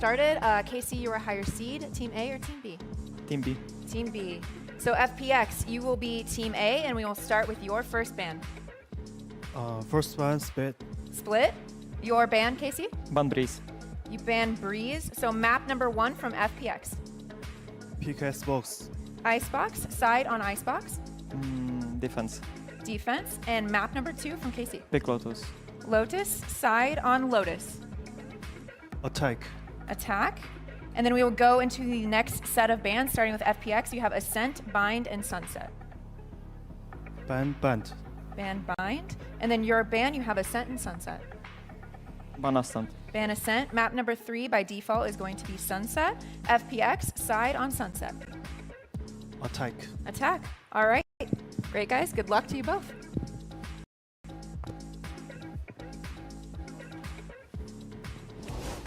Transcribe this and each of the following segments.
started. Casey, you are higher seed, Team A or Team B? Team B. Team B. So FPX, you will be Team A, and we will start with your first ban. First one, Split. Split. Your ban, Casey? Ban Breeze. You ban Breeze. So map number 1 from FPX. Pick Icebox. Icebox. Side on Icebox. Defense. Defense. And map number 2 from Casey. Big Lotus. Lotus. Side on Lotus. Attack. Attack. And then we will go into the next set of bans, starting with FPX. You have Ascent, Bind, and Sunset. Ban Band. Ban Bind. And then your ban, you have Ascent and Sunset. Ban Ascent. Ban Ascent. Map number 3 by default is going to be Sunset. FPX, side on Sunset. Attack. Attack. All right. Great, guys. Good luck to you both.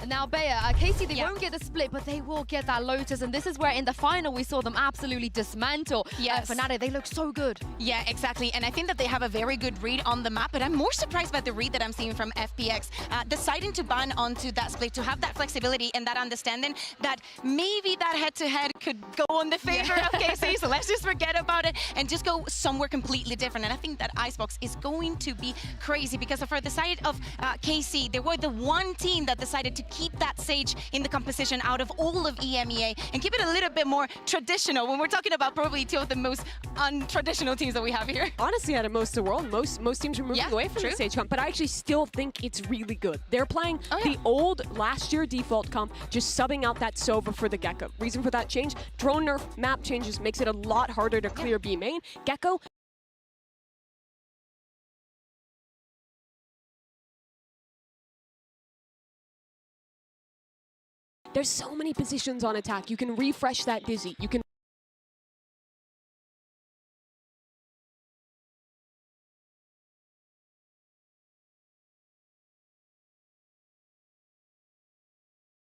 Now, Bea, Casey, they won't get the split, but they will get that Lotus. And this is where in the final we saw them absolutely dismantle. Yes. Fnatic, they look so good. Yeah, exactly. And I think that they have a very good read on the map, but I'm more surprised by the read that I'm seeing from FPX. Deciding to ban onto that split, to have that flexibility and that understanding that maybe that head-to-head could go on the favor of Casey, so let's just forget about it and just go somewhere completely different. And I think that Icebox is going to be crazy because for the side of Casey, they were the one team that decided to keep that Sage in the composition out of all of EMEA and keep it a little bit more traditional when we're talking about probably two of the most untraditional teams that we have here. Honestly, out of most of the world, most teams are moving away from the Sage comp, but I actually still think it's really good. They're playing the old last year default comp, just subbing out that Sova for the Gecko. Reason for that change, drone nerf, map changes, makes it a lot harder to clear B main. Gecko, there's so many positions on attack. You can refresh that Dizzy. You can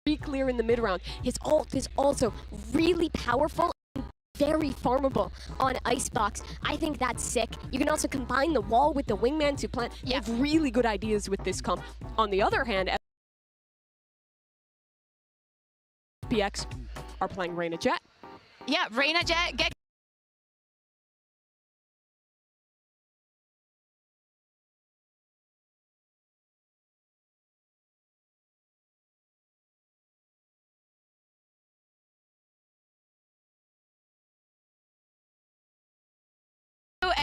re-clear in the mid round. His ult is also really powerful and very farmable on Icebox. I think that's sick. You can also combine the wall with the wingman to plant. You have really good ideas with this comp. On the other hand, FPX are playing Reyna Jet. Yeah, Reyna Jet,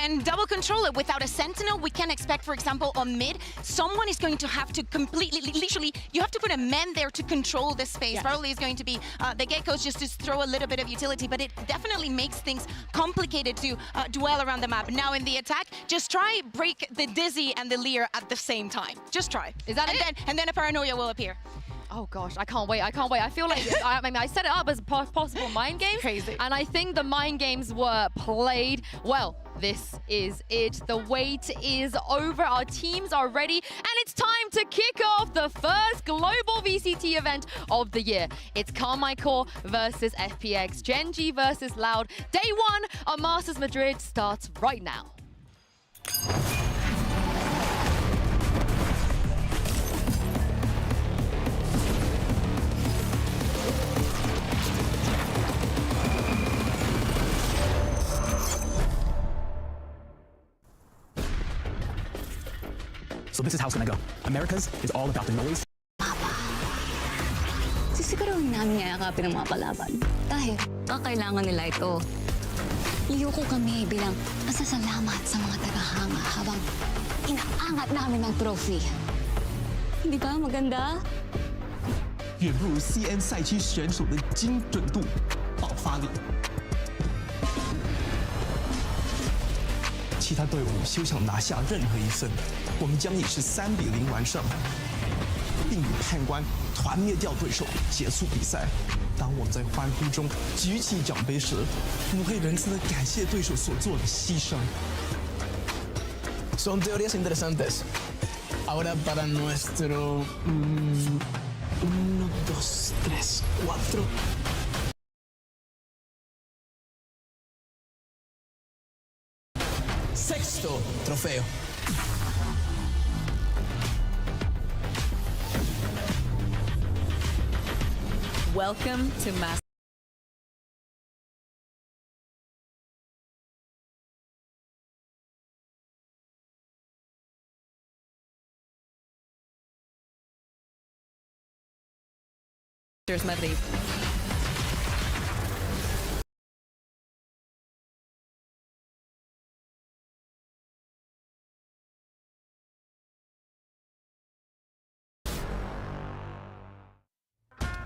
and double control it. Without a sentinel, we can expect, for example, on mid, someone is going to have to completely, literally, you have to put a man there to control the space. Yes. Probably is going to be the Geckos just to throw a little bit of utility, but it definitely makes things complicated to dwell around the map. Now in the attack, just try break the Dizzy and the Leer at the same time. Just try. Is that it? And then a paranoia will appear. Oh gosh, I can't wait, I can't wait. I feel like, I mean, I set it up as possible mind games. Crazy. And I think the mind games were played well. This is it. The wait is over. Our teams are ready. And it's time to kick off the first global VCT event of the year. It's Carmichael versus FPX. Gen.G versus Loud. Day 1 of Masters Madrid starts right now. So this is how it's gonna go. Americas is all about the noise. Sisiguruhin namin yayakapin ang mga kalaban. Dahil kakailangan nila ito. Liyoko kami bilang pasasalamat sa mga tagahanga habang inaangat namin ang trophy. Hindi ba maganda? 远不如 CN 赛区选手的精准度、爆发力。其他队伍休想拿下任何一分，我们将以是3比0完胜，并与判官团灭掉对手，结束比赛。当我们在欢呼中举起奖杯时，我们会仁慈地感谢对手所做的牺牲。Son teorías interesantes. Ahora para nuestro 1, 2, 3, 4. Sexto trofeo. Welcome to Masters Madrid.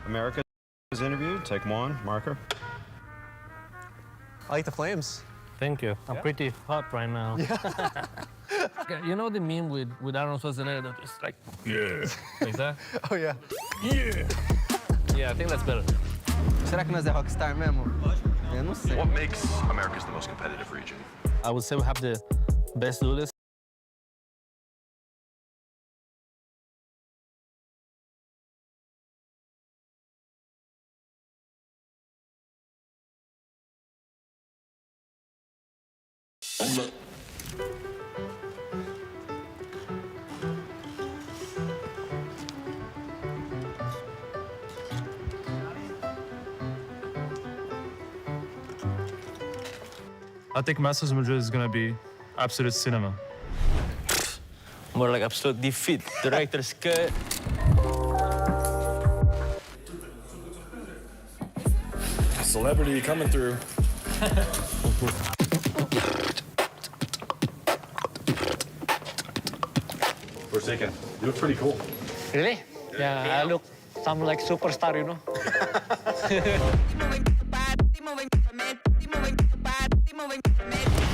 America's interview, take one, marker. I like the flames. Thank you. I'm pretty hot right now. Okay, you know the meme with Arnold Schwarzenegger that is like, yeah, like that? Oh yeah. Yeah. Yeah, I think that's better. Será que nós é rockstar mesmo? Eu não sei. What makes America's the most competitive region? I would say we have the best duelists. I think Masters Madrid is going to be absolute cinema. More like absolute defeat. Director's cut. Celebrity coming through. Forsaken, you look pretty cool. Really? Yeah, I look something like superstar, you know?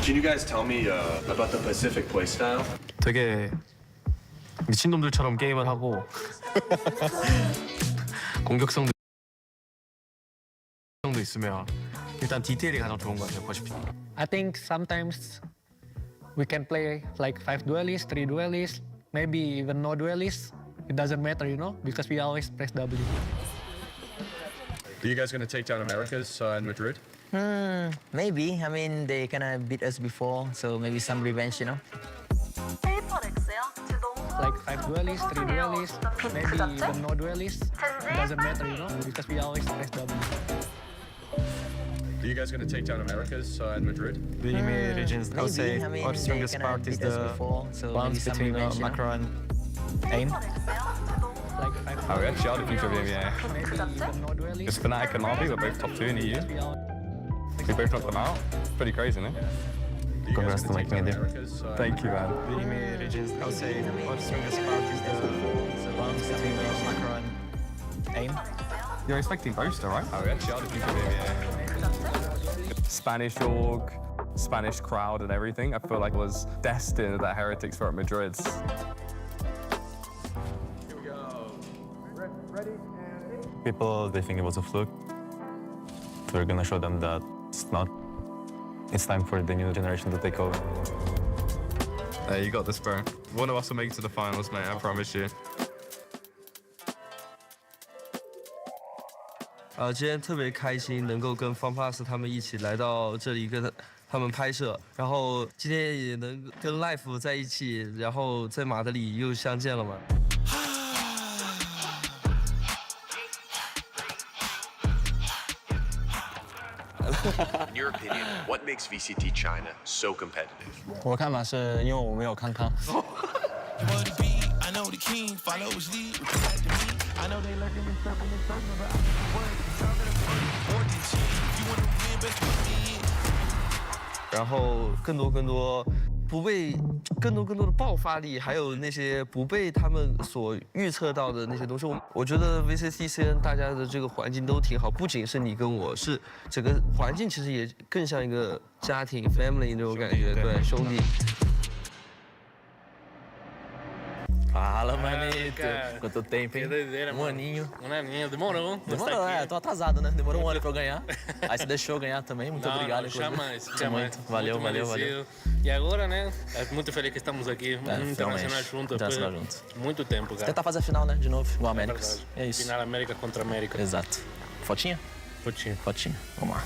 Can you guys tell me about the Pacific playstyle? 되게 미친놈들처럼 게임을 하고 공격성도 있으면 일단 디테일이 가장 좋은 것 같아요, 퍼시픽. I think sometimes we can play like 5 duelists, 3 duelists, maybe even no duelists. It doesn't matter, you know, because we always press W. Are you guys going to take down America's in Madrid? Maybe. I mean, they kind of beat us before, so maybe some revenge, you know? Like 5 duelists, 3 duelists, maybe even no duelists. It doesn't matter, you know, because we always press W. Are you guys going to take down America's in Madrid? The EMEA regions, I would say, our strongest part is the balance between macro and aim. Like 5 Oh, we actually are the future of the EMEA. maybe even no duelists. Because Fnatic and Marby were both top 2 in the EU. We both knocked them out. Pretty crazy, isn't it? Congrats to Mike Media. Thank you, man. The EMEA regions, I would say, our strongest part is the balance between macro and aim. You're expecting both, right? Oh, we actually are the future of the EMEA. Spanish org, Spanish crowd and everything. I feel like it was destined that Heretics were at Madrid's. People, they think it was a fluke. We're gonna show them that it's not. It's time for the new generation to take over. Hey, you got this, bro. One of us will make it to the finals, mate, I promise you. 今天特别开心，能够跟 FunPlus 他们一起来到这里跟他们拍摄，然后今天也能跟 Life 在一起，然后在马德里又相见了嘛。In your opinion, what makes VCT China so competitive? 我看法是因为我没有康康。然后更多的爆发力，还有那些不被他们所预测到的那些东西。我觉得 VCTCN 大家的这个环境都挺好，不仅是你跟我，是整个环境其实也更像一个家庭 family 那种感觉，对，兄弟。 Fala, manito. Quanto tempo, hein? Um aninho. Um aninho. Demorou. Tô atrasado, né? Demorou um ano pra eu ganhar. Aí você deixou ganhar também. Muito obrigado. Jamais. Valeu. E agora, né? Muito feliz que estamos aqui. Internacional junto. Muito tempo, cara. Tentar fazer a final, né? De novo, igual a América. É isso. Final América contra América. Exato. Fotinha? Fotinha. Vamos lá.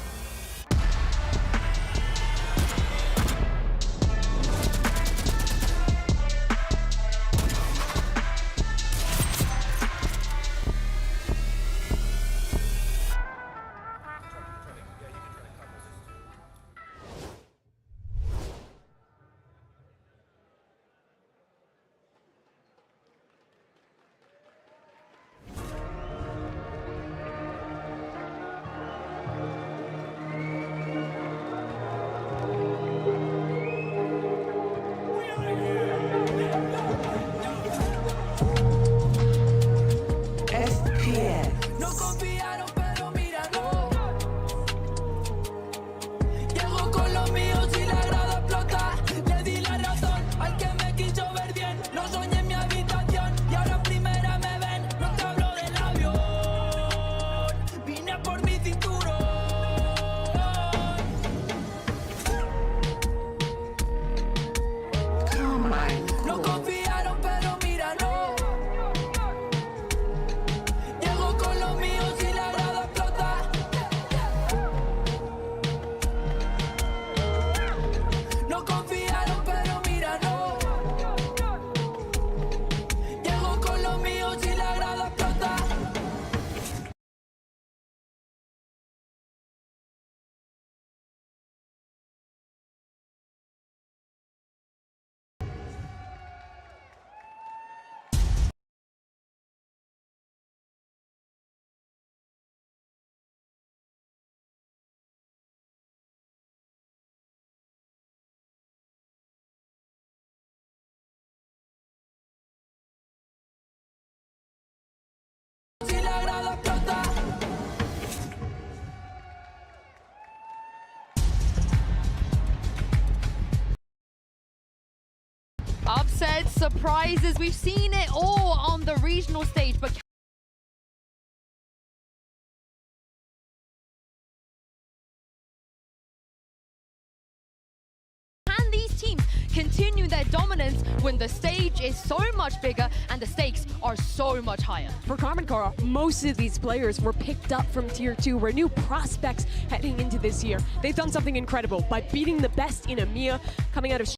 surprises. We've seen it all on the regional stage, but can these teams continue their dominance when the stage is so much bigger and the stakes are so much higher? For Carmen Cara, most of these players were picked up from Tier 2, were new prospects heading into this year. They've done something incredible by beating the best in EMEA, coming out of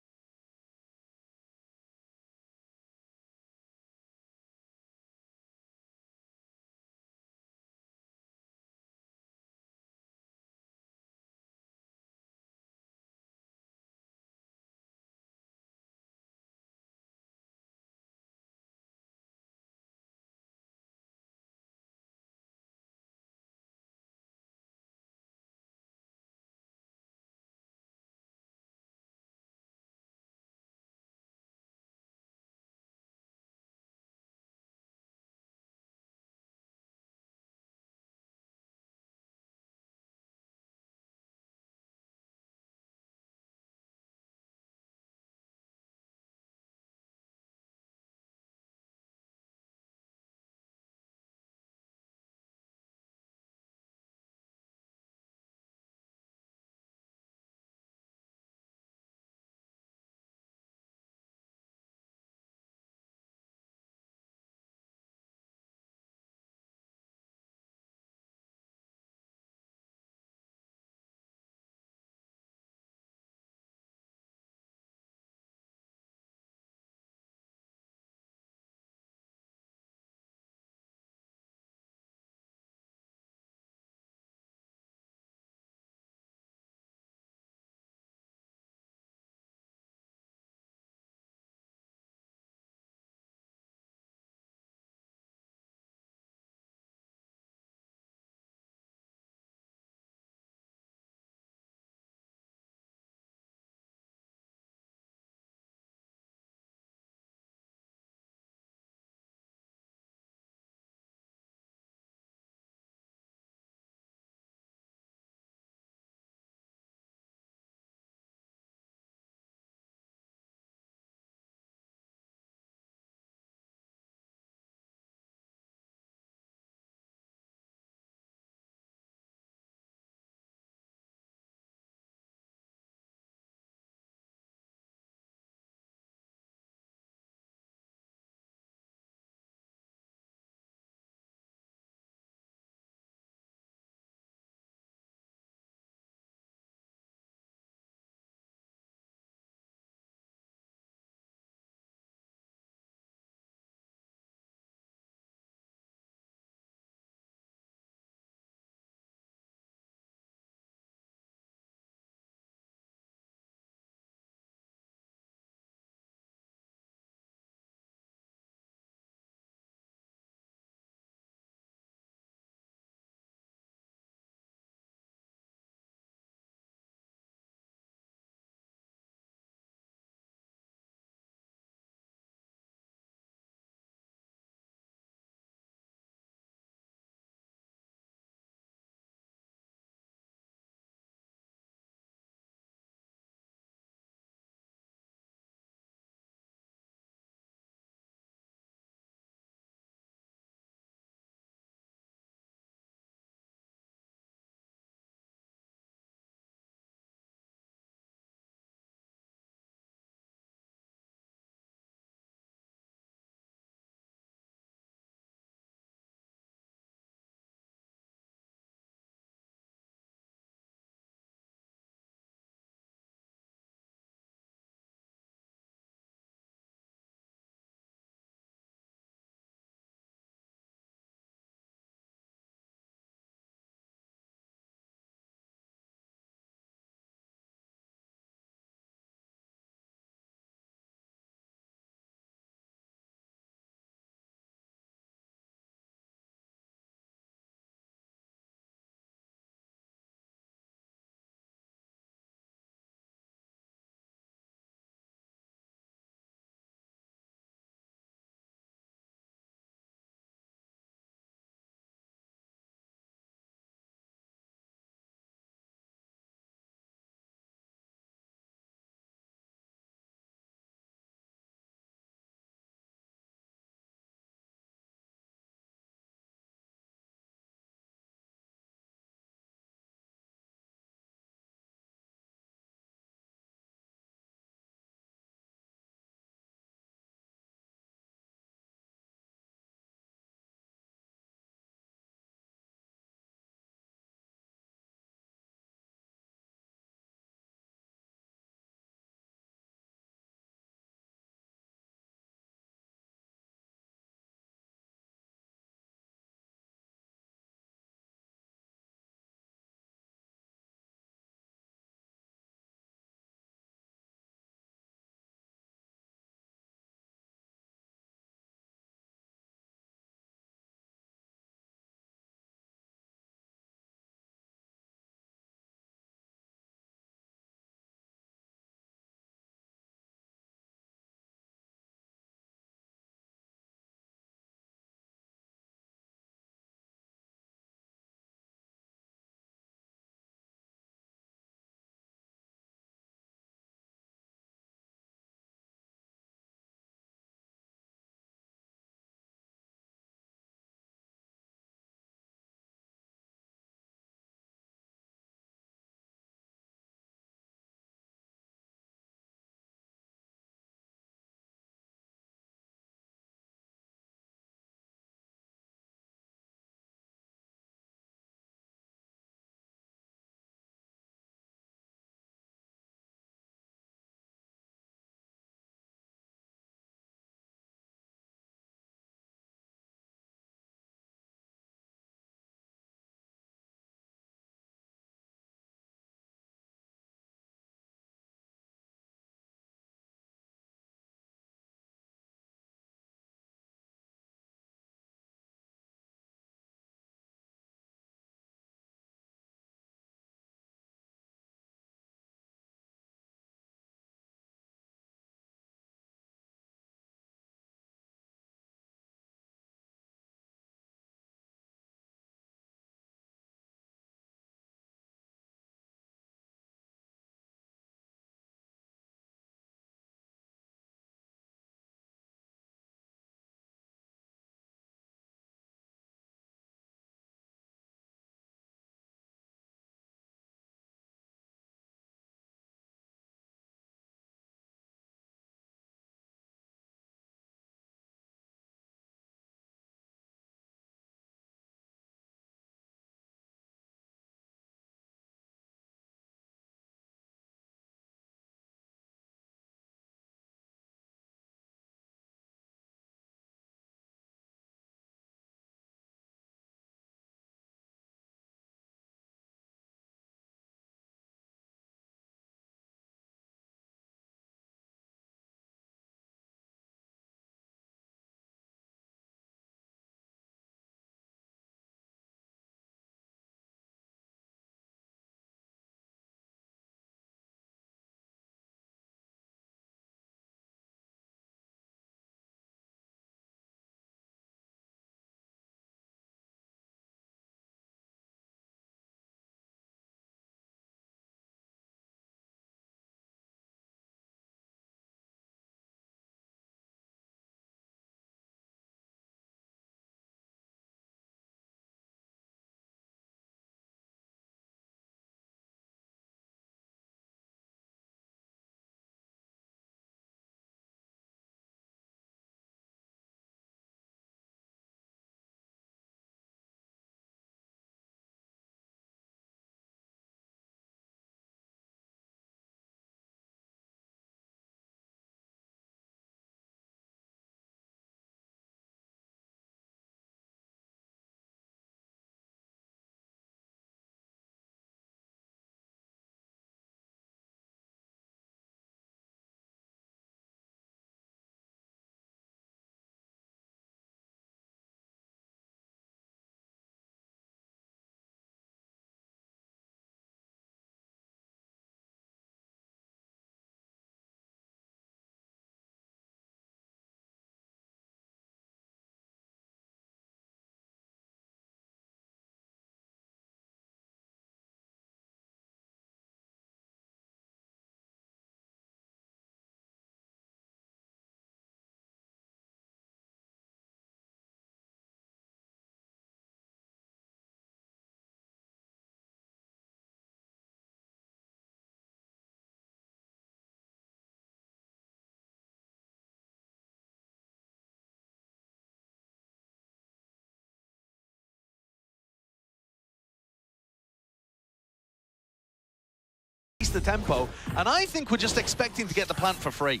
the tempo, and I think we're just expecting to get the plant for free.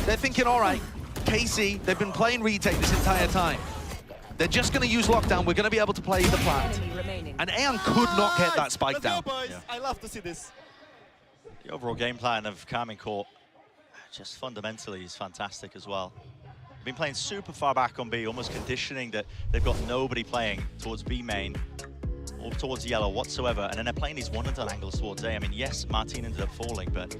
They're thinking, all right, KC, they've been playing retake this entire time. They're just going to use lockdown. We're going to be able to play the plant. And Aeon could not get that spike down. Yeah. I love to see this. The overall game plan of Karmine Corp, just fundamentally, is fantastic as well. They've been playing super far back on B, almost conditioning that they've got nobody playing towards B main or towards yellow whatsoever, and then they're playing these one-and-done angles towards A. I mean, yes, Martin ended up falling, but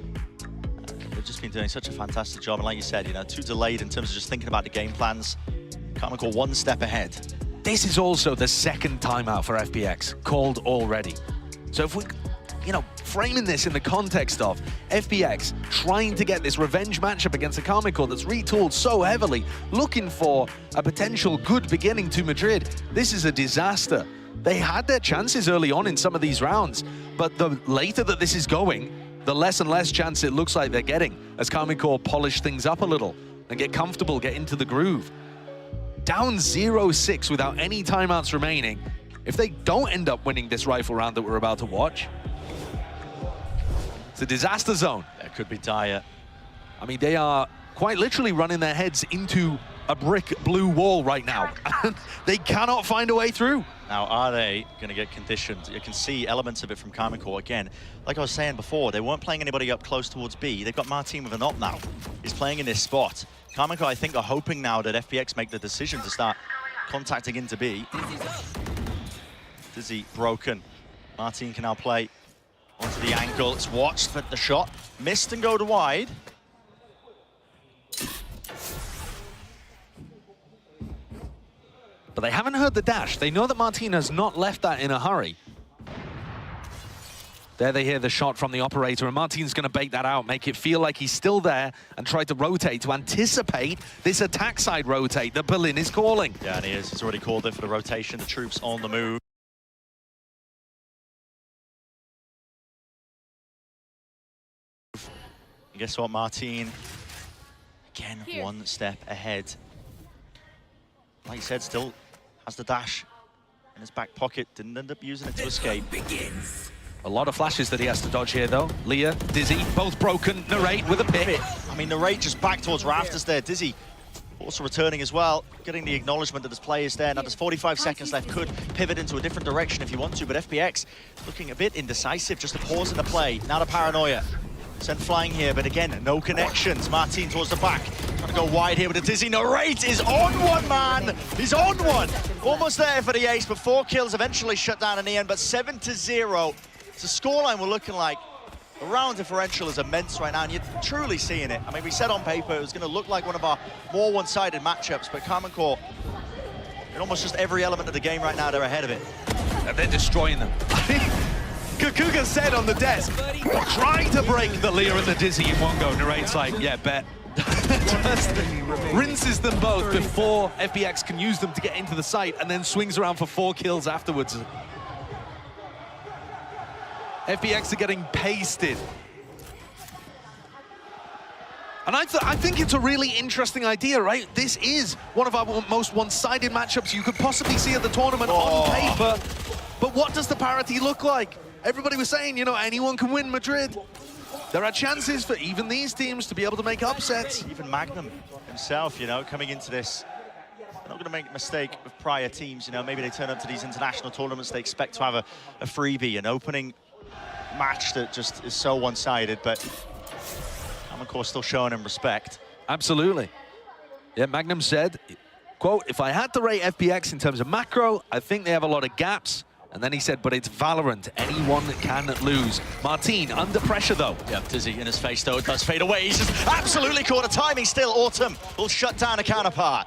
they've just been doing such a fantastic job. And like you said, you know, too delayed in terms of just thinking about the game plans. Karmine Corp one step ahead. This is also the second timeout for FPX, called already. So if we, you know, framing this in the context of FPX trying to get this revenge matchup against a Karmine Corp that's retooled so heavily, looking for a potential good beginning to Madrid, this is a disaster. They had their chances early on in some of these rounds, but the later that this is going, the less and less chance it looks like they're getting as Karmine Corp polish things up a little and get comfortable, get into the groove. Down 0-6 without any timeouts remaining. If they don't end up winning this rifle round that we're about to watch, it's a disaster zone. That could be dire. I mean, they are quite literally running their heads into a brick blue wall right now. They cannot find a way through. Now, are they going to get conditioned? You can see elements of it from Karmine Corp. Again, like I was saying before, they weren't playing anybody up close towards B. They've got Martin with an op now. He's playing in this spot. Karmine Corp, I think, are hoping now that FPX make the decision to start contacting into B. Dizzy broken. Martin can now play onto the angle. It's watched, but the shot missed and go to wide. But they haven't heard the dash. They know that Martin has not left that in a hurry. There they hear the shot from the operator, and Martin's going to bait that out, make it feel like he's still there, and try to rotate, to anticipate this attack side rotate that Berlin is calling. Yeah, and he is. He's already called it for the rotation. The troops on the move. And guess what, Martin? Again, one step ahead. Like you said, still has the dash in his back pocket. Didn't end up using it to escape. A lot of flashes that he has to dodge here, though. Leah, Dizzy, both broken. Narrate with a pit. I mean, Narrate just back towards rafters there. Dizzy also returning as well, getting the acknowledgement that there's players there. Now there's 45 seconds left. Could pivot into a different direction if you want to, but FPX looking a bit indecisive. Just a pause in the play. Now the paranoia. Sent flying here, but again, no connections. Martin towards the back. Trying to go wide here with a Dizzy. Narrate is on one, man! He's on one! Almost there for the ace, but 4 kills eventually shut down in the end, but 7-0. The scoreline we're looking like. The round differential is immense right now, and you're truly seeing it. I mean, we said on paper it was going to look like one of our more one-sided matchups, but Karmine Corp, in almost just every element of the game right now, they're ahead of it. And they're destroying them. Kakuga said on the desk, trying to break the Leah and the Dizzy in one go. Narrate's like, yeah, bet. Just rinses them both before FPX can use them to get into the site, and then swings around for 4 kills afterwards. FPX are getting pasted. And I think it's a really interesting idea, right? This is one of our most one-sided matchups you could possibly see at the tournament on paper. But what does the parity look like? Everybody was saying, you know, anyone can win Madrid. There are chances for even these teams to be able to make upsets. Even Magnum himself, you know, coming into this, they're not going to make a mistake with prior teams. You know, maybe they turn up to these international tournaments, they expect to have a freebie, an opening match that just is so one-sided, but Karmine Corp still showing him respect. Absolutely. Yeah, Magnum said, quote, if I had to rate FPX in terms of macro, I think they have a lot of gaps. And then he said, but it's Valorant. Anyone can lose. Martin, under pressure, though. Yeah, Dizzy in his face, though. It does fade away. He's just absolutely caught a timing still. Autumn will shut down a counterpart.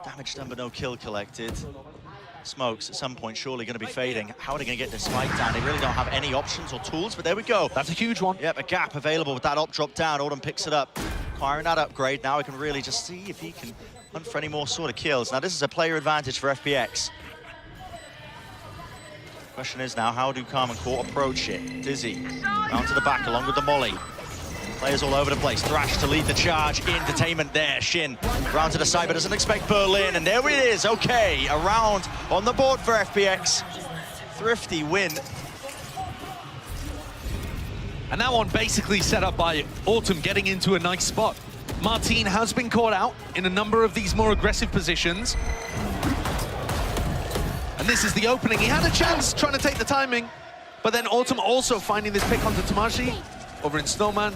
Damage done, but no kill collected. Smokes at some point surely going to be fading. How are they going to get this spike down? They really don't have any options or tools, but there we go. That's a huge one. Yep, a gap available with that op drop down. Autumn picks it up, acquiring that upgrade. Now we can really just see if he can hunt for any more sort of kills. Now this is a player advantage for FPX. Question is now, how do Karmine Corp approach it? Dizzy, round to the back along with the molly. Players all over the place. Thrash to lead the charge. Entertainment there. Shin round to the side, but doesn't expect Berlin. And there it is. Okay, a round on the board for FPX. Thrifty win. And that one basically set up by Autumn getting into a nice spot. Martin has been caught out in a number of these more aggressive positions. And this is the opening. He had a chance trying to take the timing, but then Autumn also finding this pick onto Tamashi over in Snowman.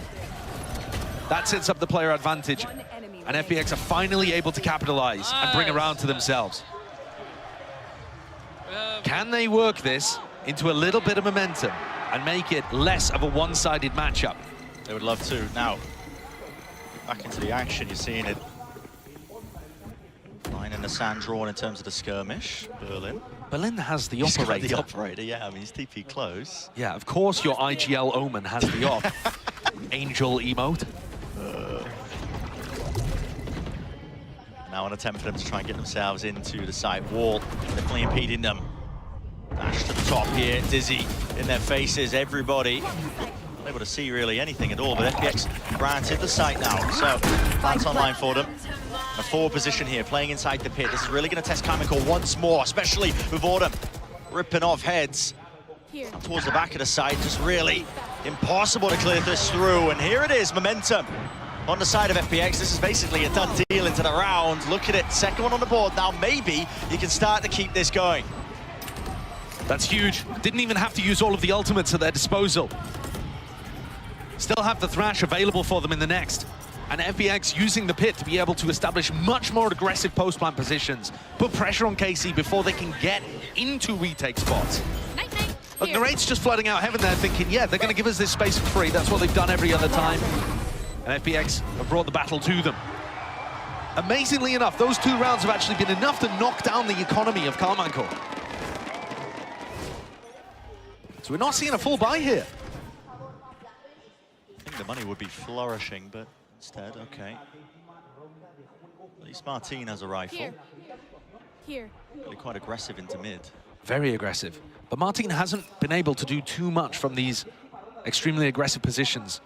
That sets up the player advantage. And FPX are finally able to capitalize and bring around to themselves. Can they work this into a little bit of momentum and make it less of a one-sided matchup? They would love to. Now, back into the action, you're seeing it. Line in the sand drawn in terms of the skirmish. Berlin has the He's got operator. the operator, yeah. I mean, he's TP close. Yeah, of course your IGL Omen has the op. Angel emote. Now an attempt for them to try and get themselves into the side wall. Definitely impeding them. Dash to the top here. Dizzy in their faces. Everybody not able to see really anything at all, but FPX granted the site now. So that's online for them. A forward position here, playing inside the pit. This is really going to test Chemical once more, especially with Autumn ripping off heads. And towards the back of the site, just really impossible to clear this through. And here it is, momentum on the side of FPX. This is basically a done deal into the round. Look at it, second one on the board. Now maybe you can start to keep this going. That's huge. Didn't even have to use all of the ultimates at their disposal. Still have the Thrash available for them in the next. And FPX using the pit to be able to establish much more aggressive post-plant positions. Put pressure on KC before they can get into retake spots. Look, Narrate's just flooding out heaven there thinking, yeah, they're going to give us this space for free. That's what they've done every other time. And FPX have brought the battle to them. Amazingly enough, those 2 rounds have actually been enough to knock down the economy of Carmichael. So we're not seeing a full buy here. I think the money would be flourishing, but instead, okay. At least Martin has a rifle. Here. Really quite aggressive into mid. Very aggressive. But Martin hasn't been able to do too much from these extremely aggressive positions.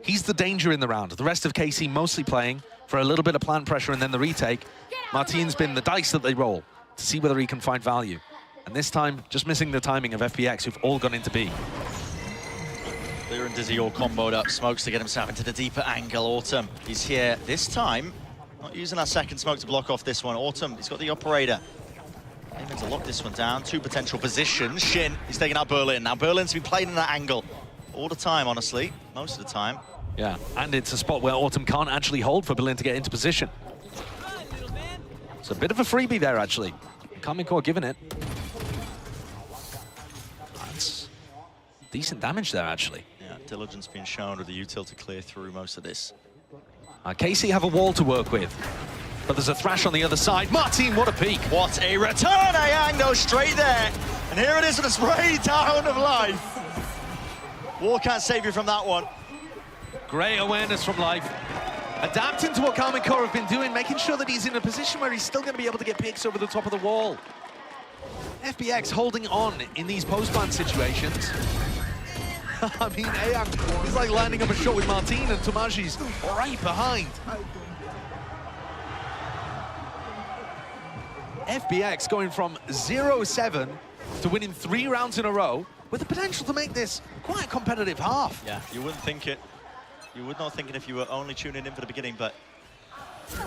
He's the danger in the round. The rest of KC mostly playing for a little bit of plant pressure and then the retake. Martin's been the dice that they roll to see whether he can find value. And this time, just missing the timing of FPX, who've all gone into B. Clear and Dizzy all comboed up. Smokes to get himself into the deeper angle. Autumn, he's here this time. Not using that second smoke to block off this one. Autumn, he's got the operator. Aiming to lock this one down. 2 potential positions. Shin, he's taking out Berlin. Now, Berlin's been playing in that angle all the time, honestly. Most of the time. Yeah, and it's a spot where Autumn can't actually hold for Berlin to get into position. It's a bit of a freebie there, actually. Carmichael giving it. That's decent damage there, actually. Yeah, diligence being shown with the util to clear through most of this. KC have a wall to work with. But there's a Thrash on the other side. Martin, what a peek. What a return, Ayang goes straight there. And here it is with a spray down of life. War can't save you from that one. Great awareness from Life. Adapting to what Carmichael have been doing, making sure that he's in a position where he's still going to be able to get picks over the top of the wall. FPX holding on in these post-plant situations. I mean, Ayang, he's like lining up a shot with Martin and Tomaji's right behind. FPX going from 0-7 to winning 3 rounds in a row with the potential to make this quite a competitive half. Yeah, you wouldn't think it. You would not think it if you were only tuning in for the beginning, but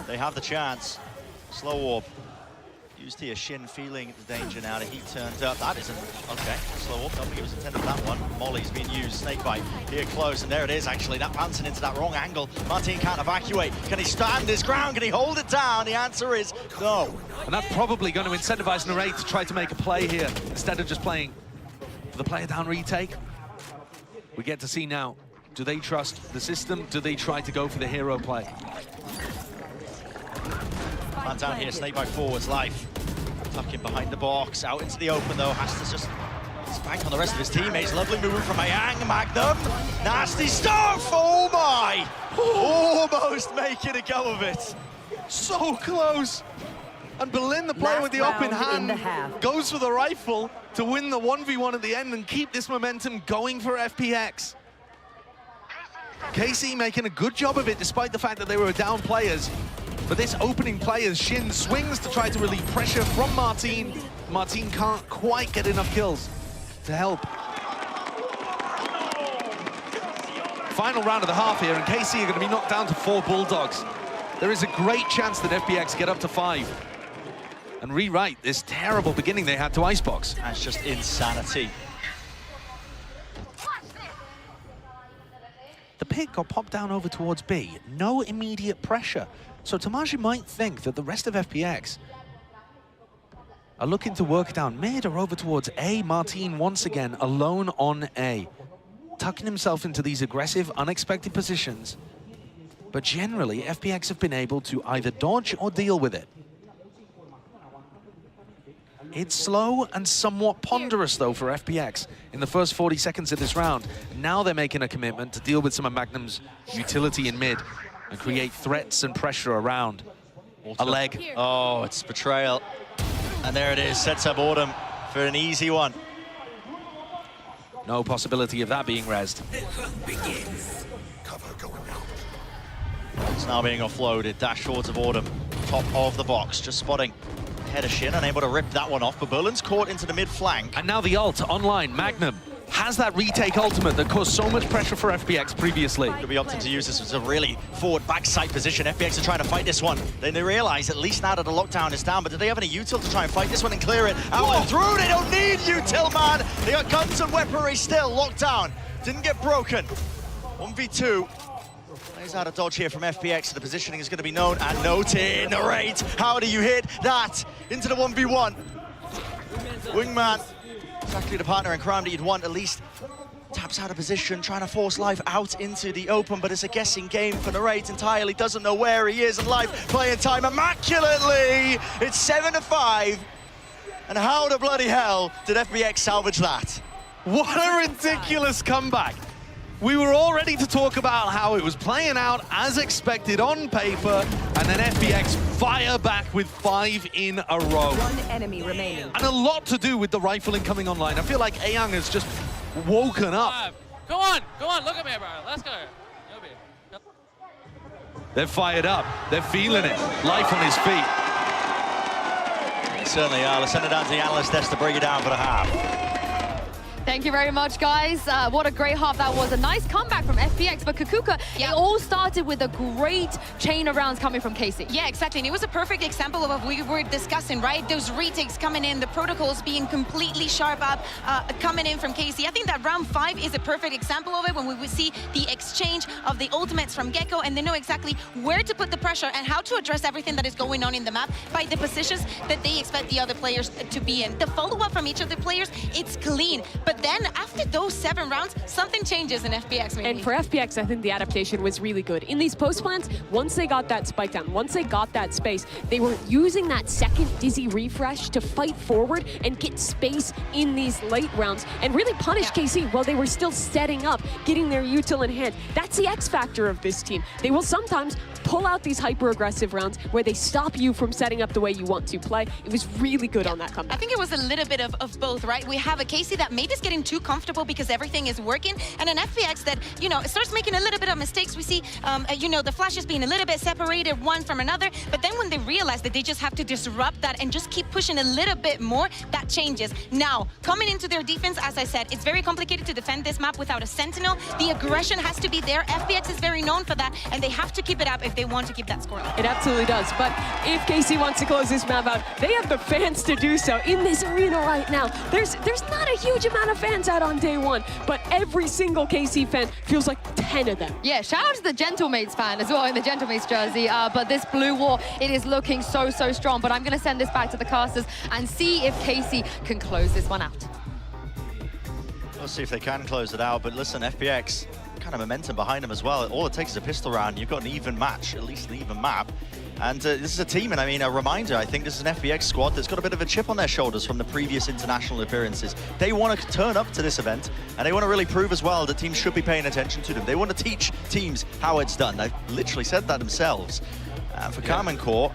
they have the chance. Slow orb. Used here, Shin feeling the danger now. The heat turned up. That isn't... Okay, slow orb. Don't think it was intended for that one. Molly's being used. Snakebite here close, and there it is, actually. That bouncing into that wrong angle. Martin can't evacuate. Can he stand his ground? Can he hold it down? The answer is no. And that's probably going to incentivize Narrate to try to make a play here instead of just playing for the player down retake. We get to see now, do they trust the system? Do they try to go for the hero play? Man down here, Snakebite forwards, Life. Tucking behind the box, out into the open though. Has to just spank on the rest of his teammates. Lovely movement from Ayang. Magnum. Nasty stuff! Oh my! Almost making a go of it. So close! And Berlin, the player with the open hand, goes for the rifle to win the 1v1 at the end and keep this momentum going for FPX. KC making a good job of it despite the fact that they were down players. But this opening play as Shin swings to try to relieve pressure from Martin. Martin can't quite get enough kills to help. final round of the half here, and KC are going to be knocked down to 4 Bulldogs. There is a great chance that FPX get up to 5 and rewrite this terrible beginning they had to Icebox. That's just insanity. The pick got popped down over towards B. No immediate pressure. So Tamaji might think that the rest of FPX are looking to work down mid or over towards A. Martin once again alone on A, tucking himself into these aggressive, unexpected positions. But generally, FPX have been able to either dodge or deal with it. It's slow and somewhat ponderous, though, for FPX in the first 40 seconds of this round. Now they're making a commitment to deal with some of Magnum's utility in mid and create threats and pressure around. A leg. Oh, it's betrayal. And there it is, sets up Autumn for an easy one. No possibility of that being rezzed. It's now being offloaded, dash towards of Autumn, top of the box, just spotting head of Shin, unable to rip that one off, but Berlin's caught into the mid flank. And now the ult online, Magnum has that retake ultimate that caused so much pressure for FPX previously. Could be opting to use this as a really forward backside position. FPX are trying to fight this one. Then they realize, at least now that the lockdown is down, but do they have any util to try and fight this one and clear it out and through? They don't need util, man. They got guns and weaponry still. Lockdown didn't get broken. 1v2. Plays out a dodge here from FPX. The positioning is going to be known and noted. Narrate. How do you hit that into the 1v1? Wingman. Exactly the partner in crime that you'd want, at least taps out of position, trying to force Life out into the open, but it's a guessing game for Narrate entirely, doesn't know where he is, and Life playing time immaculately. It's 7-5, and how the bloody hell did FPX salvage that? What a ridiculous comeback. We were all ready to talk about how it was playing out as expected on paper, and then FPX fire back with 5 in a row. One enemy remaining. And a lot to do with the rifling coming online. I feel like Ayoung has just woken up. Go on, look at me, bro. Let's go. They're fired up. They're feeling it. Life on his feet. They certainly are. Let's send it down to the analyst desk to break it down for the half. Thank you very much, guys. What a great half that was. A nice comeback from FPX, but Kukuka, it all started with a great chain of rounds coming from KC. Yeah, exactly. And it was a perfect example of what we were discussing, right? Those retakes coming in, the protocols being completely sharp up, coming in from KC. I think that round 5 is a perfect example of it, when we would see the exchange of the ultimates from Gecko, and they know exactly where to put the pressure and how to address everything that is going on in the map by the positions that they expect the other players to be in. The follow-up from each of the players, it's clean. But then after those 7 rounds, something changes in FPX maybe. And for FPX, I think the adaptation was really good. In these post plans, once they got that spike down, once they got that space, they were using that second Dizzy refresh to fight forward and get space in these late rounds and really punish KC while they were still setting up, getting their util in hand. That's the X factor of this team. They will sometimes pull out these hyper-aggressive rounds where they stop you from setting up the way you want to play. It was really good on that comeback. I think it was a little bit of both, right? We have a KC that maybe is getting too comfortable because everything is working, and an FPX that, you know, starts making a little bit of mistakes. We see, you know, the flashes being a little bit separated one from another, but then when they realize that they just have to disrupt that and just keep pushing a little bit more, that changes. Now, coming into their defense, as I said, it's very complicated to defend this map without a Sentinel. The aggression has to be there. FPX is very known for that, and they have to keep it up if they want to keep that score. It absolutely does, but if KC wants to close this map out, they have the fans to do so in this arena right now. There's not a huge amount of fans out on day 1, but every single KC fan feels like 10 of them. Yeah, shout out to the Gentlemates fan as well in the Gentlemates jersey, but this blue wall, it is looking so strong, but I'm going to send this back to the casters and see if KC can close this one out. We'll see if they can close it out, but listen, FPX, kind of momentum behind them as well. All it takes is a pistol round. You've got an even match, at least an even map. And this is a team, and I mean, a reminder, I think this is an FPX squad that's got a bit of a chip on their shoulders from the previous international appearances. They want to turn up to this event, and they want to really prove as well that teams should be paying attention to them. They want to teach teams how it's done. They've literally said that themselves. For Carmen Core,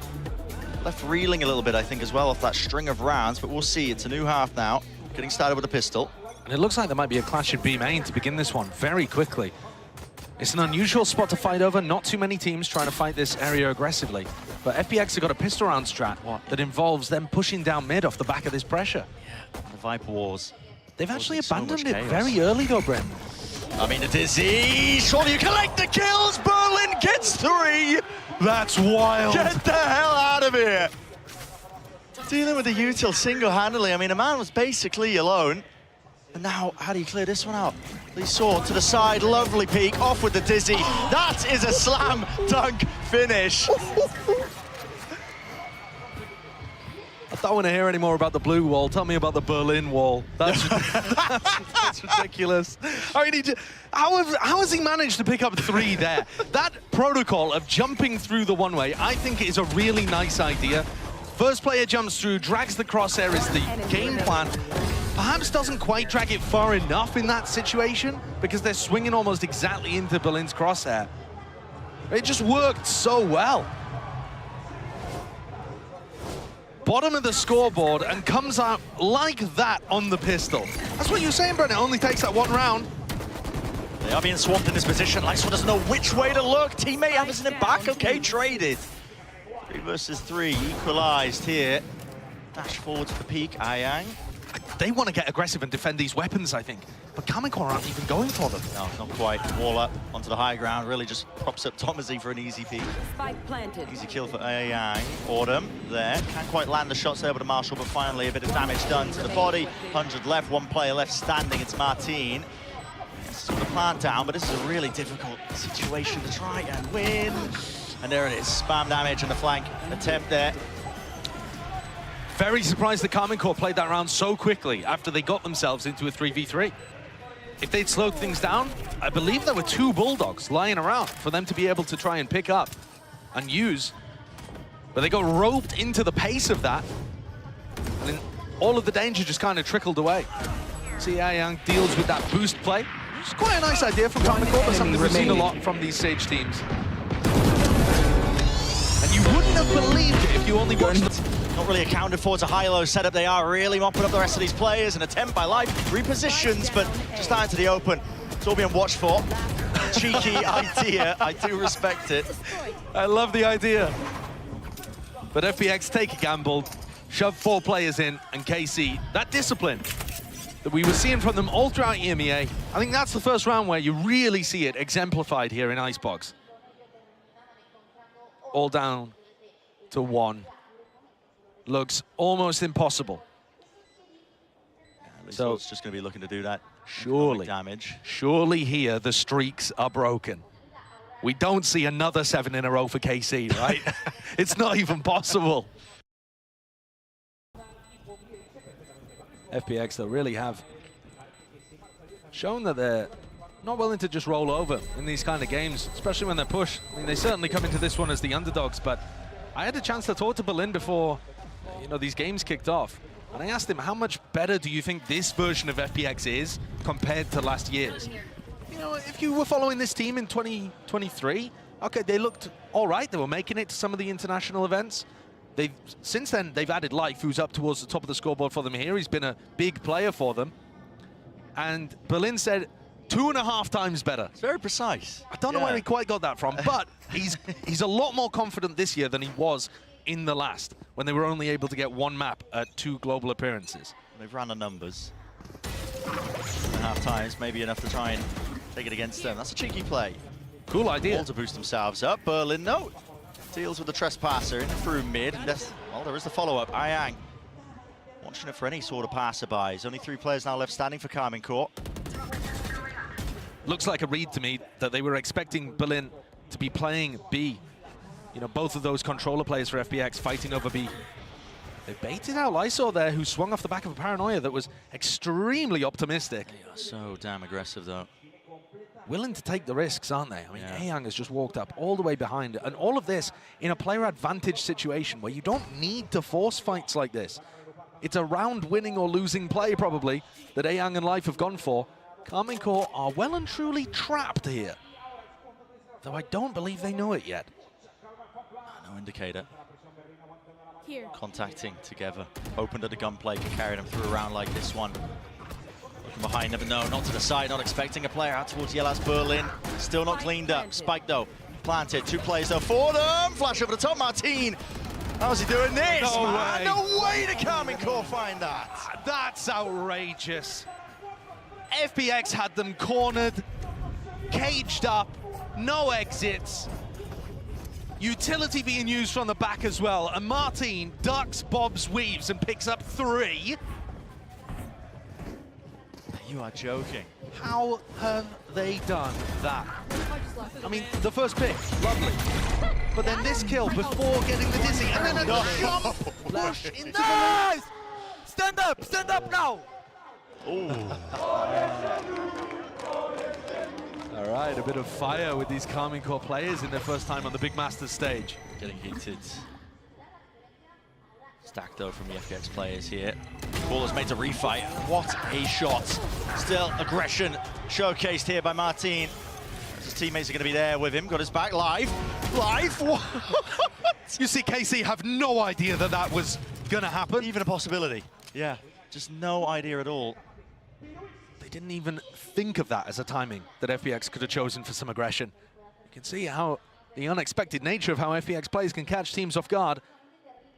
left reeling a little bit, I think, as well, off that string of rounds, but we'll see. It's a new half now, getting started with a pistol. And it looks like there might be a clash in B main to begin this one very quickly. It's an unusual spot to fight over. Not too many teams trying to fight this area aggressively. But FPX have got a pistol round strat that involves them pushing down mid off the back of this pressure. The Viper Wars. They've actually abandoned it very early though, Brent. I mean, the Dizzy. Surely you collect the kills. Berlin gets 3. That's wild. Get the hell out of here. Dealing with the util single-handedly. I mean, a man was basically alone. And now, how do you clear this one out? Lee Sword to the side, lovely peek, off with the Dizzy. That is a slam dunk finish. I don't want to hear any more about the blue wall. Tell me about the Berlin wall. That's ridiculous. I mean, how has he managed to pick up 3 there? That protocol of jumping through the one-way, I think, is a really nice idea. First player jumps through, drags the crosshair is the game plan. Perhaps doesn't quite drag it far enough in that situation because they're swinging almost exactly into Berlin's crosshair. It just worked so well. Bottom of the scoreboard and comes out like that on the pistol. That's what you were saying, Brent. It only takes that 1 round. They are being swamped in this position. Lysor doesn't know which way to look. Teammate hammers it back. Okay, traded. 3 versus 3, equalized here. Dash forward to the peak, Ayang. They want to get aggressive and defend these weapons, I think. But Kamikor aren't even going for them. No, not quite. Wall up onto the high ground. Really just props up Thomasy for an easy peek. Spike planted. Easy kill for Ayang. Autumn there. Can't quite land the shots there with a Marshall, but finally a bit of damage done to the body. 100 left, 1 player left standing. It's Martin. Yes, put the plant down, but this is a really difficult situation to try and win. And there it is. Spam damage on the flank attempt there. Very surprised that Kamikor played that round so quickly after they got themselves into a 3v3. If they'd slowed things down, I believe there were 2 Bulldogs lying around for them to be able to try and pick up and use. But they got roped into the pace of that. And then all of the danger just kind of trickled away. See how Young deals with that boost play. It's quite a nice idea from Kamikor, but something we've seen a lot from these Sage teams. And you wouldn't have believed it if you only watched the... Not really accounted for. It's a high-low setup. They are really mopping up the rest of these players. An attempt by Life, repositions, but just out into the open. It's all being watched for. Cheeky idea. I do respect it. I love the idea. But FPX take a gamble, shove 4 players in, and KC, that discipline that we were seeing from them all throughout EMEA, I think that's the first round where you really see it exemplified here in Icebox. All down to 1. Looks almost impossible. Yeah, so it's just going to be looking to do that. Surely, damage. Surely here the streaks are broken. We don't see another 7 in a row for KC, right? It's not even possible. FPX, though, really have shown that they're not willing to just roll over in these kind of games, especially when they're pushed. I mean, they certainly come into this one as the underdogs, but I had a chance to talk to Berlin before these games kicked off. And I asked him, how much better do you think this version of FPX is compared to last year's? You know, if you were following this team in 2023, okay, they looked all right. They were making it to some of the international events. Since then, they've added Life, who's up towards the top of the scoreboard for them here. He's been a big player for them. And Berlin said 2.5 times better. It's very precise. I don't know where he quite got that from, but he's a lot more confident this year than he was in the last, when they were only able to get 1 map at 2 global appearances. They've run the numbers. 2.5 times, maybe enough to try and take it against them. That's a cheeky play. Cool idea. All to boost themselves up. Berlin, no. Deals with the trespasser in through mid. And well, there is the follow-up. Ayang watching it for any sort of passerbys. Only 3 players now left standing for Kamikor. Looks like a read to me that they were expecting Berlin to be playing B. You know, both of those controller players for FPX fighting over B. They baited out Lysor there, who swung off the back of a paranoia that was extremely optimistic. They are so damn aggressive, though. Willing to take the risks, aren't they? I mean, Ayang has just walked up all the way behind. And all of this in a player advantage situation where you don't need to force fights like this. It's a round winning or losing play, probably, that Ayang and Life have gone for. Kamikor are well and truly trapped here. Though I don't believe they know it yet. No indicator. Here. Contacting together. Opened at the gunplay, can carry them through a round like this one. Looking behind, never know. Not to the side, not expecting a player out towards Yellow's Berlin. Still not cleaned up. Spike, though, planted. 2 players, though, for them. Flash over the top, Martin. How's he doing this? No way. No way to Kamikor find that. That's outrageous. FPX had them cornered. caged up, no exits. Utility being used from the back as well. And Martin ducks, bobs, weaves, and picks up 3. You are joking. How have they done that? I mean, the first pick, lovely. But then this kill before getting the dizzy, and then a jump push into Nice! Stand up now! All right, a bit of fire with these Karmine Corps players in their first time on the Big Masters stage. Getting heated. Stack though from the FPX players here. Ball is made to refight. What a shot. Still aggression showcased here by Martin. His teammates are going to be there with him. Got his back live. Live? What? You see KC have no idea that that was going to happen. Even a possibility. Yeah, just no idea at all. They didn't even think of that as a timing that FPX could have chosen for some aggression. You can see how the unexpected nature of how FPX plays can catch teams off guard.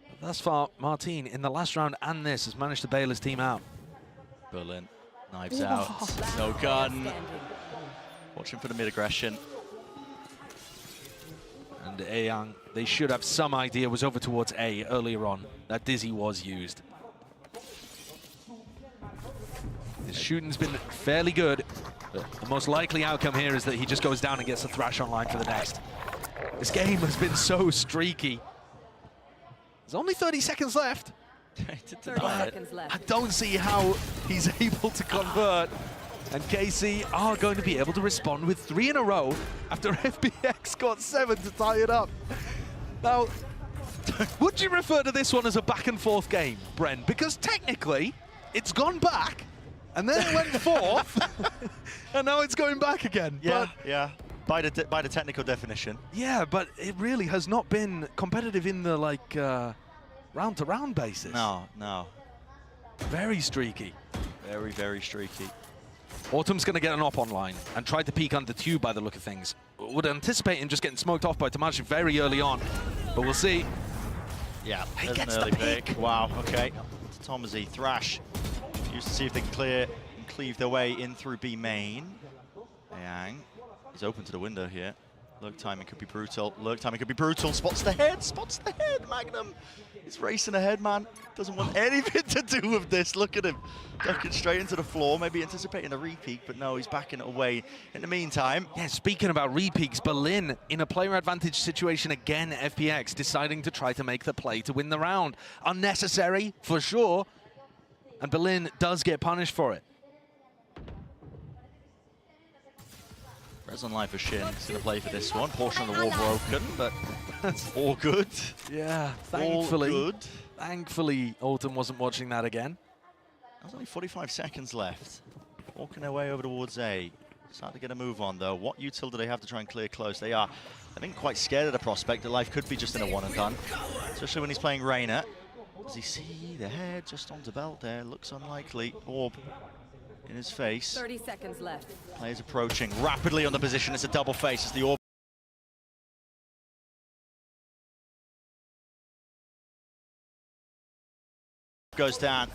But thus far, Martin, in the last round and this, has managed to bail his team out. Berlin, knives out, no gun. Watching for the mid-aggression. And Aeyang, they should have some idea, was over towards A earlier on. That dizzy was used. His shooting's been fairly good. The most likely outcome here is that he just goes down and gets the thrash online for the next. This game has been so streaky. There's only 30 seconds left. 30 seconds left. I don't see how he's able to convert. And KC are going to be able to respond with 3 in a row after FPX got 7 to tie it up. Now, would you refer to this one as a back and forth game, Bren? Because technically, it's gone back, and then it went forth, and now it's going back again. Yeah, but, yeah. By the technical definition. Yeah, but it really has not been competitive in the round-to-round basis. No, no. Very streaky. Very, very streaky. Autumn's going to get an op online and try to peek under tube by the look of things. Would anticipate him just getting smoked off by Tamashi very early on, but we'll see. Yeah, he there's gets an early the pick. Wow, okay. Tomazi, Thrash. Used to see if they can clear and cleave their way in through B main. Yang is open to the window here. Lurk timing could be brutal. Lurk timing could be brutal. Spots the head. Spots the head. Magnum is racing ahead, man. Doesn't want anything to do with this. Look at him. Ducking straight into the floor. Maybe anticipating a repeat, but no, he's backing it away. In the meantime. Yeah, speaking about repeaks, Berlin in a player advantage situation again. FPX deciding to try to make the play to win the round. Unnecessary, for sure. And Berlin does get punished for it. Res on live for Shin. He's going to play for this one. Portion of the wall broken, but that's all good. Yeah, thankfully. All good. Thankfully, Autumn wasn't watching that again. There's only 45 seconds left. Walking their way over towards A. Starting to get a move on, though. What util do they have to try and clear close? They are, I think, quite scared of the prospect that life could be just in a one and done. Especially when he's playing Reyna. Does he see the head just onto belt there? Looks unlikely. Orb in his face. 30 seconds left. Players approaching rapidly on the position. It's a double face as the Orb goes down.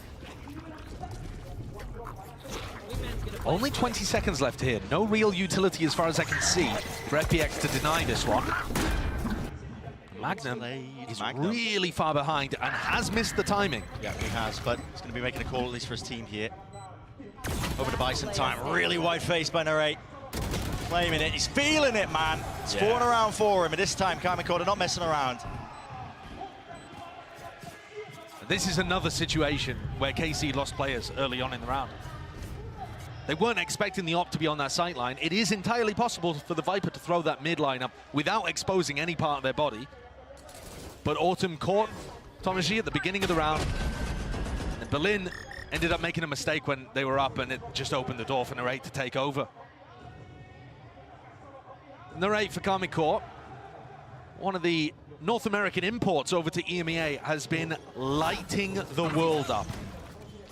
Only 20 seconds left here. No real utility as far as I can see for FPX to deny this one. Magnum is really far behind and has missed the timing. Yeah, he has, but he's going to be making a call at least for his team here. Over to buy some time. Really wide face by Narrate. Claiming it. He's feeling it, man. It's falling around for him, and this time Karmine Corps are not messing around. This is another situation where KC lost players early on in the round. They weren't expecting the op to be on that sight line. It is entirely possible for the Viper to throw that mid line up without exposing any part of their body. But Autumn caught Tomashi at the beginning of the round. And Berlin ended up making a mistake when they were up, and it just opened the door for Narrate to take over. Narrate for Karmine Corps, one of the North American imports over to EMEA, has been lighting the world up.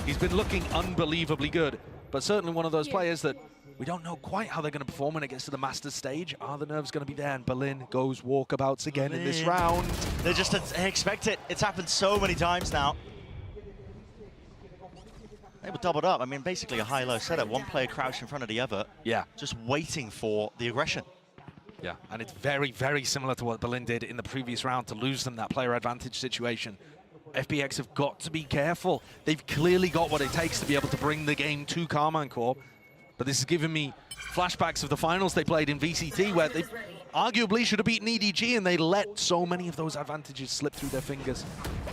He's been looking unbelievably good, but certainly one of those players that we don't know quite how they're going to perform when it gets to the Masters stage. Are the nerves going to be there? And Berlin goes walkabouts again in this round. They just expect it. It's happened so many times now. They were doubled up. I mean, basically a high-low setup. One player crouched in front of the other. Yeah. Just waiting for the aggression. Yeah, and it's very, very similar to what Berlin did in the previous round to lose them that player advantage situation. FPX have got to be careful. They've clearly got what it takes to be able to bring the game to Carmine Corp. But this has given me flashbacks of the finals they played in VCT where they arguably should have beaten EDG and they let so many of those advantages slip through their fingers.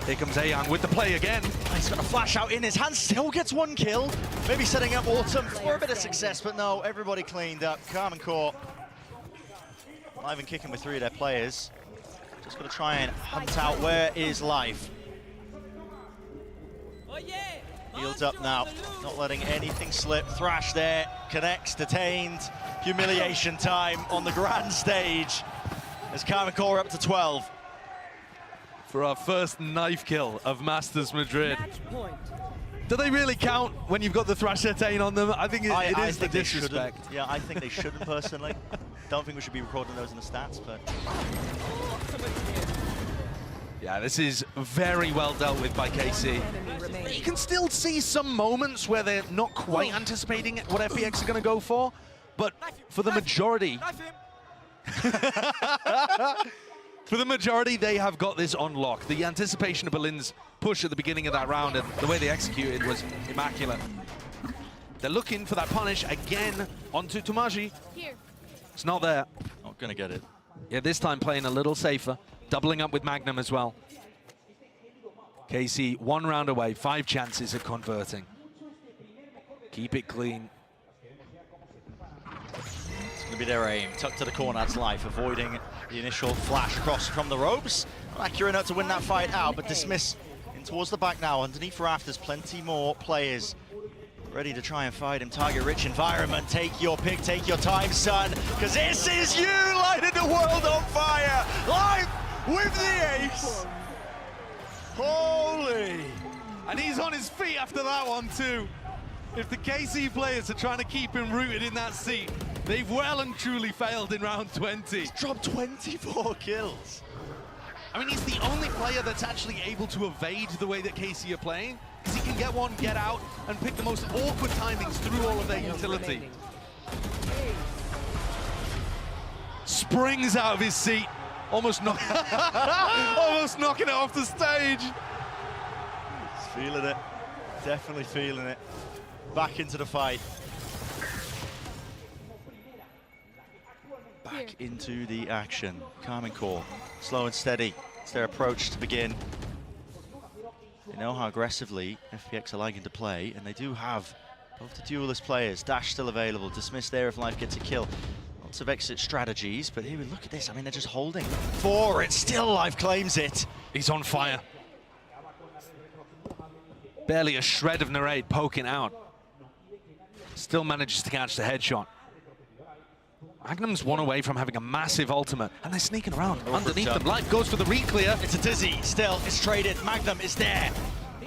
Here comes Ayoung with the play again. He's got a flash out in his hand, still gets one kill. Maybe setting up Autumn for a bit of success, but no, everybody cleaned up. Carmine Corp not even kicking with 3 of their players. Just got to try and hunt out where is life. Fields up now, not letting anything slip. Thrash there, connects, detained. Humiliation time on the grand stage as Carmine Corp up to 12. For our first knife kill of Masters Madrid. Do they really count when you've got the Thrash Detain on them? I think it is the disrespect. Yeah, I think they shouldn't personally. Don't think we should be recording those in the stats, but... Yeah, this is very well dealt with by KC. You can still see some moments where they're not quite anticipating what FPX are going to go for, but for the majority... For the majority, they have got this on lock. The anticipation of Berlin's push at the beginning of that round and the way they executed was immaculate. They're looking for that punish again onto Tomaji. It's not there. Not going to get it. Yeah, this time playing a little safer. Doubling up with Magnum as well. KC 1 round away, 5 chances of converting. Keep it clean. It's going to be their aim. Tucked to the corner, that's life. Avoiding the initial flash across from the ropes. Not accurate enough to win that fight out, but Dismiss in towards the back now. Underneath Rafters, plenty more players ready to try and fight him. Target-rich environment. Take your pick, take your time, son, because this is you lighting the world on fire. Live with the ace. Holy. And he's on his feet after that one too. If the KC players are trying to keep him rooted in that seat, they've well and truly failed in round 20. He's dropped 24 kills. I mean, he's the only player that's actually able to evade the way that KC are playing, because he can get one, get out, and pick the most awkward timings through all of their utility. Springs out of his seat, almost knocking it off the stage. He's feeling it, definitely feeling it. Back into the fight. Back into the action. Carmine Corp, slow and steady. It's their approach to begin. They know how aggressively FPX are liking to play, and they do have both the duelist players. Dash still available. Dismiss there if Life gets a kill. Lots of exit strategies, but here we look at this. I mean, they're just holding. 4, it's still Life claims it. He's on fire. Barely a shred of Narade poking out. Still manages to catch the headshot. Magnum's 1 away from having a massive ultimate, and they're sneaking around underneath them. Life goes for the re-clear. It's a Dizzy, still, it's traded. Magnum is there.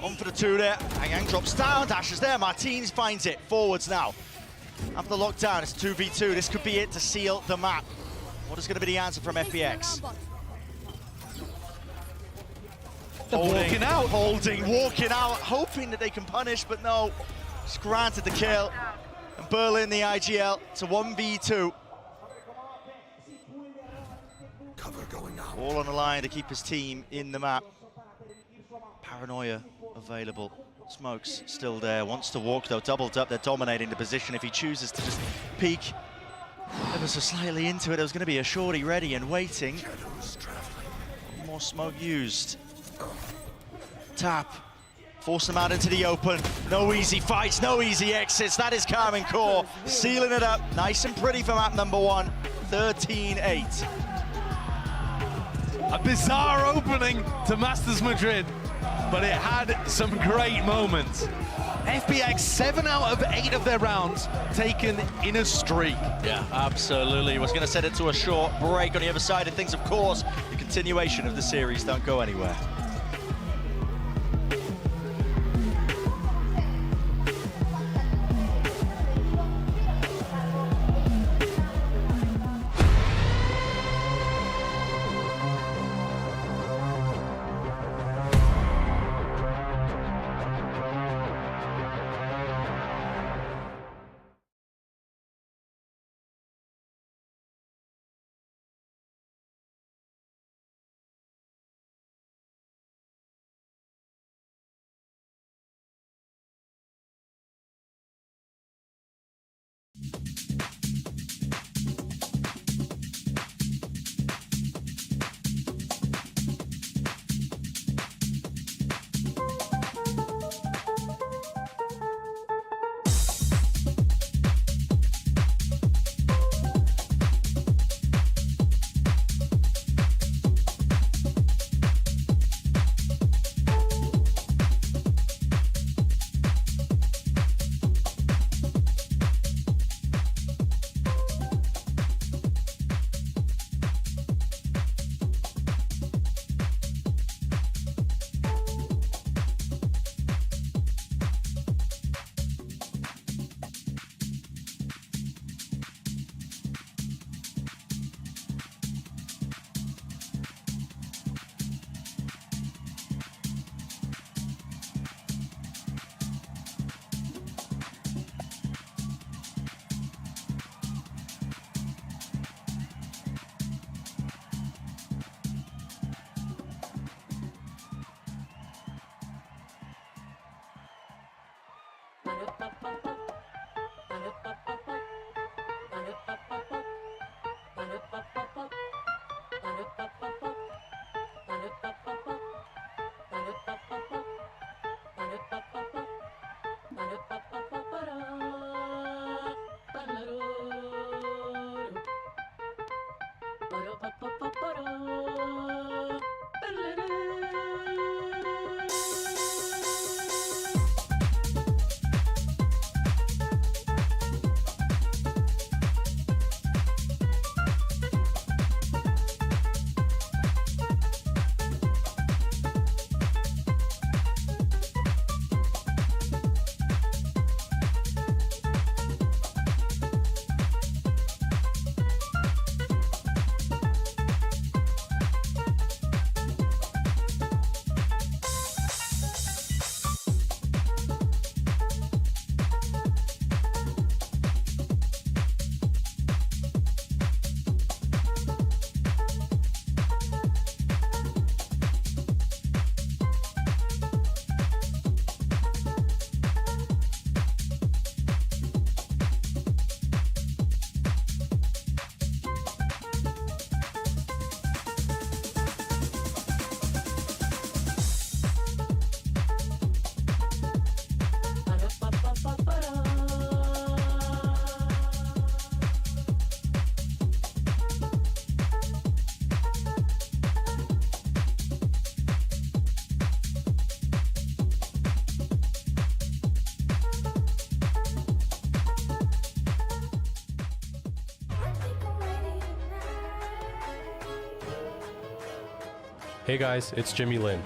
On for the 2 there. Ayoung drops down, Dash is there. Martinez finds it. Forwards now. After the lockdown, it's 2v2. This could be it to seal the map. What is going to be the answer from FPX? Walking out. Holding, walking out, hoping that they can punish, but no. Just granted the kill. And Berlin, the IGL, to 1v2. Cover going out. All on the line to keep his team in the map. Paranoia available. Smoke's still there, wants to walk though, doubled up, they're dominating the position. If he chooses to just peek ever so slightly into it, there was going to be a shorty ready and waiting. More smoke used. Tap. Force them out into the open. No easy fights, no easy exits. That is Carmine Corp sealing it up. Nice and pretty for map number 1. 13-8. A bizarre opening to Masters Madrid, but it had some great moments. FPX 7 out of 8 of their rounds taken in a streak. Yeah, absolutely. Was going to set it to a short break on the other side of things, of course. The continuation of the series, don't go anywhere. Hey guys, it's Jimmy Lin.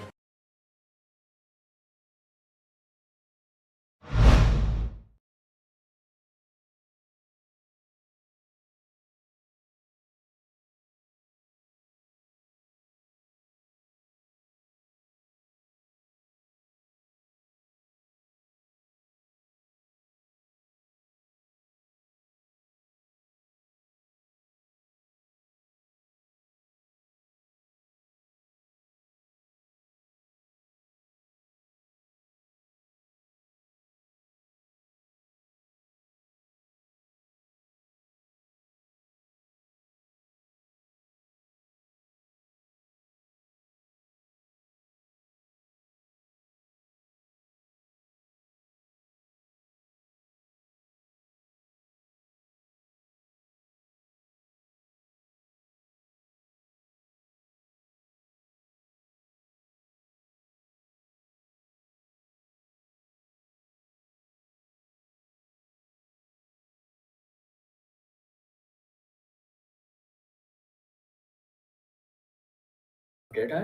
Did I?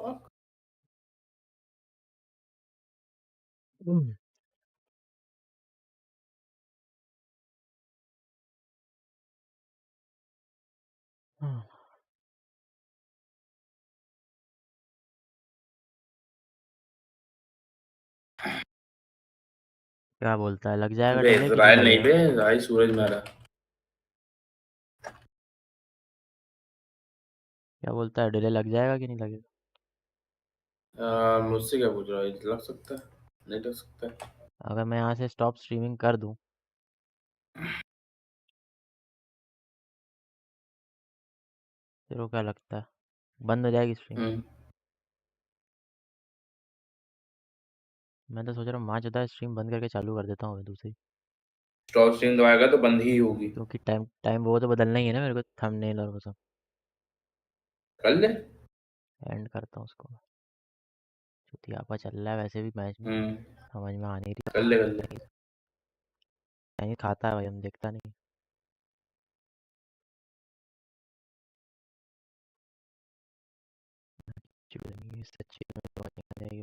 Fuck. क्या बोलता है, लग जाएगा बे delay कि नहीं Israel नहीं लगेगा? बे, भाई सूरज मेरा। क्या बोलता है, डिले लग जाएगा कि नहीं लगेगा? मुझसे क्या पूछ रहा है? लग सकता है, नहीं लग सकता है। अगर मैं यहाँ से स्टॉप स्ट्रीमिंग कर दूँ तेरे को क्या लगता है, बंद हो जाएगी स्ट्रीम? मैं तो सोच रहा हूँ माँ चौदह स्ट्रीम बंद करके चालू कर देता हूँ मैं दूसरी, स्टॉप स्ट्रीम दबाएगा तो बंद ही होगी। क्योंकि टाइम टाइम वो तो बदलना ही है ना मेरे को, थंबनेल और वो सब। कर ले। एंड करता हूँ उसको। चुतियापा चल रहा है वैसे भी मैच में, समझ में आ नहीं रही। कर ले कर ले। नहीं खाता है भाई, हम देखता नहीं। सच्ची में